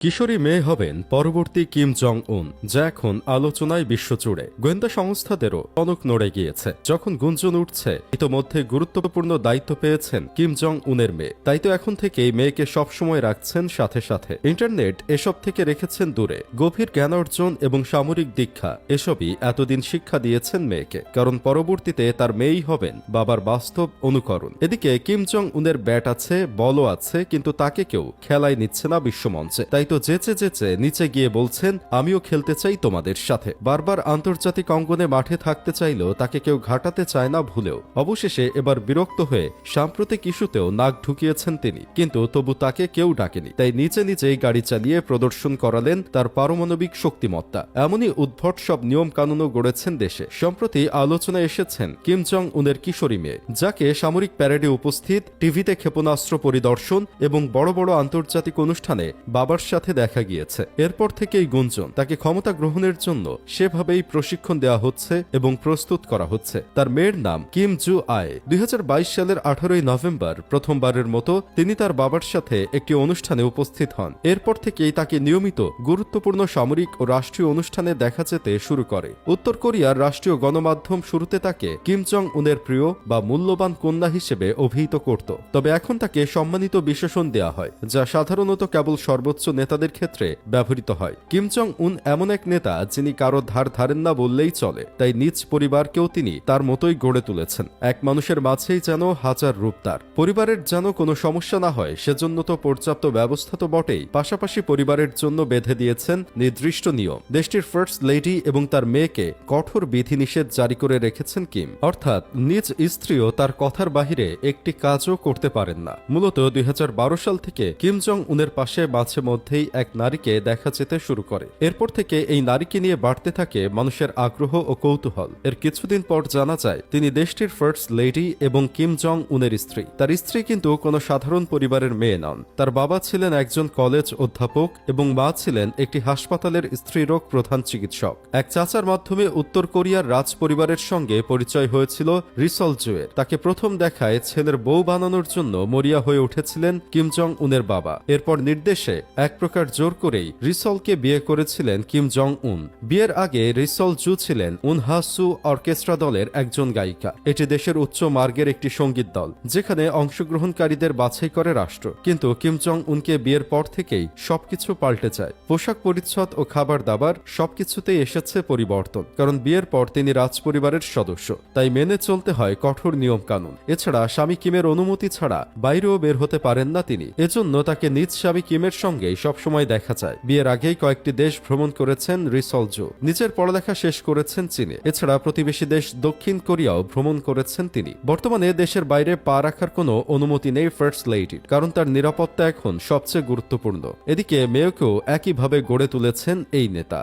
কিশোরী মেয়ে হবেন পরবর্তী কিম জং উন, যা এখন আলোচনায় বিশ্বজুড়ে। গোয়েন্দা সংস্থাদেরও টনক নড়ে গিয়েছে যখন গুঞ্জন উঠছে ইতোমধ্যে গুরুত্বপূর্ণ দায়িত্ব পেয়েছেন কিম জং উনের মেয়ে। তাই তো এখন থেকেই মেয়েকে সবসময় রাখছেন সাথে সাথে। ইন্টারনেট এসব থেকে রেখেছেন দূরে। গভীর জ্ঞান অর্জন এবং সামরিক দীক্ষা এসবই এতদিন শিক্ষা দিয়েছেন মেয়েকে, কারণ পরবর্তীতে তার মেয়েই হবেন বাবার বাস্তব অনুকরণ। এদিকে কিম জং উনের ব্যাট আছে, বলও আছে, কিন্তু তাকে কেউ খেলায় নিচ্ছে না বিশ্বমঞ্চে। তাই তো যেচে যেচে নিচে গিয়ে বলছেন, আমিও খেলতে চাই তোমাদের সাথে। বারবার আন্তর্জাতিক অঙ্গনে মাঠে থাকতে চাইলেও তাকে কেউ ঘাটাতে চায় না ভুলেও। অবশেষে এবার বিরক্ত হয়ে সাম্প্রতিক ইস্যুতেও নাক ঢুকিয়েছেন তিনি, কিন্তু তবু তাকে কেউ ডাকেনি। তাই নিচে নিচেই গাড়ি চালিয়ে প্রদর্শন করালেন তার পারমাণবিক শক্তিমত্তা। এমনই উদ্ভট সব নিয়ম কানুনও গড়েছেন দেশে। সম্প্রতি আলোচনায় এসেছেন কিম জং উনের কিশোরী মেয়ে, যাকে সামরিক প্যারেডে উপস্থিত, টিভিতে ক্ষেপণাস্ত্র পরিদর্শন এবং বড় বড় আন্তর্জাতিক অনুষ্ঠানে বাবার সাথে দেখা গিয়েছে। এরপর থেকেই গুঞ্জন তাকে ক্ষমতা গ্রহণের জন্য সেভাবেই প্রশিক্ষণ দেওয়া হচ্ছে এবং প্রস্তুত করা হচ্ছে। তার মেয়ের নাম কিম জু আয়। 2022 সালের 18 নভেম্বর প্রথমবারের মতো তিনি তার বাবার সাথে একটি অনুষ্ঠানে উপস্থিত হন। এরপর থেকেই তাকে নিয়মিত গুরুত্বপূর্ণ সামরিক ও রাষ্ট্রীয় অনুষ্ঠানে দেখা যেতে শুরু করে। উত্তর কোরিয়ার রাষ্ট্রীয় গণমাধ্যম শুরুতে তাকে কিম জং উনের প্রিয় বা মূল্যবান কন্যা হিসেবে অভিহিত করত, তবে এখন তাকে সম্মানিত বিশেষণ দেওয়া হয়, যা সাধারণত কেবল সর্বোচ্চ নেতাদের ক্ষেত্রে ব্যবহৃত হয়। কিম জং উন এমন এক নেতা যিনি কারো ধার ধারেন না বললেই চলে, তাই নিজ পরিবারকেও তিনি তার মতোই গড়ে তুলেছেন। এক মানুষের মাঝেই যেন হাজার রূপ তার। পরিবারের যেন কোনো সমস্যা না হয় সেজন্য তো পর্যাপ্ত ব্যবস্থা তো বটেই, পাশাপাশি পরিবারের জন্য বেঁধে দিয়েছেন নির্দিষ্ট নিয়ম। দেশটির ফার্স্ট লেডি এবং তার মেয়েকে কঠোর বিধিনিষেধ জারি করে রেখেছেন কিম, অর্থাৎ নিজ স্ত্রীও তার কথার বাহিরে একটি কাজও করতে পারেন না। মূলত 2012 সাল থেকে কিম জং উনের পাশে মাঝে মধ্যেই এক নারীকে দেখা যেতে শুরু করে। এরপর থেকে এই নারীকে নিয়ে বাড়তে থাকে মানুষের আগ্রহ ও কৌতূহল। এর কিছুদিন পর জানা যায় তিনি দেশটির ফার্স্ট লেডি এবং কিম জং উনের স্ত্রী। তার স্ত্রী কিন্তু কোনো সাধারণ পরিবারের মেয়ে নন। তার বাবা ছিলেন একজন কলেজ অধ্যাপক এবং মা ছিলেন একটি হাসপাতালের স্ত্রীরোগ প্রধান চিকিৎসক। এক চাচার মাধ্যমে উত্তর কোরিয়ার রাজ পরিবারের সঙ্গে পরিচয় হয়েছিল রিসল জুয়ের। তাকে প্রথম দেখায় ছেলের বউ বানানোর জন্য মরিয়া হয়ে উঠেছিলেন কিম জং উনের বাবা। এরপর নির্দেশে এক প্রকার জোর করেই রিসলকে বিয়ে করেছিলেন কিম জং উন। বিয়ের আগে রিসল জু ছিলেন উনহাসু অর্কেস্ট্রা দলের একজন গায়িকা। এটি দেশের উচ্চ মার্গের একটি সঙ্গীত দল, যেখানে অংশগ্রহণকারীদের বাছাই করে রাষ্ট্র। কিন্তু কিম জং উনকে বিয়ের পর থেকেই সবকিছু পাল্টে যায়। পোশাক পরিচ্ছদ ও খাবার দাবার সবকিছুতেই এসেছে পরিবর্তন, কারণ বিয়ের পর তিনি রাজপরিবারের সদস্য, তাই মেনে চলতে হয় কঠোর নিয়ম কানুন। এছাড়া স্বামী কিমের অনুমতি ছাড়া বাইরেও বের হতে পারেন না তিনি। এজন্য তাকে নিজ স্বামী কিমের সঙ্গেই সবসময় দেখা যায়। বিয়ের আগেই কয়েকটি দেশ ভ্রমণ করেছেন রিসল জু। নিজের পড়ালেখা শেষ করেছেন চীনে। এছাড়া প্রতিবেশী দেশ দক্ষিণ কোরিয়াও ভ্রমণ করেছেন তিনি। বর্তমানে দেশের বাইরে পা রাখার কোনো অনুমতি নেই ফার্স্ট লেডির, কারণ তার নিরাপত্তা এখন সবচেয়ে গুরুত্বপূর্ণ। এদিকে মেয়েকেও একইভাবে গড়ে তুলেছেন এই নেতা।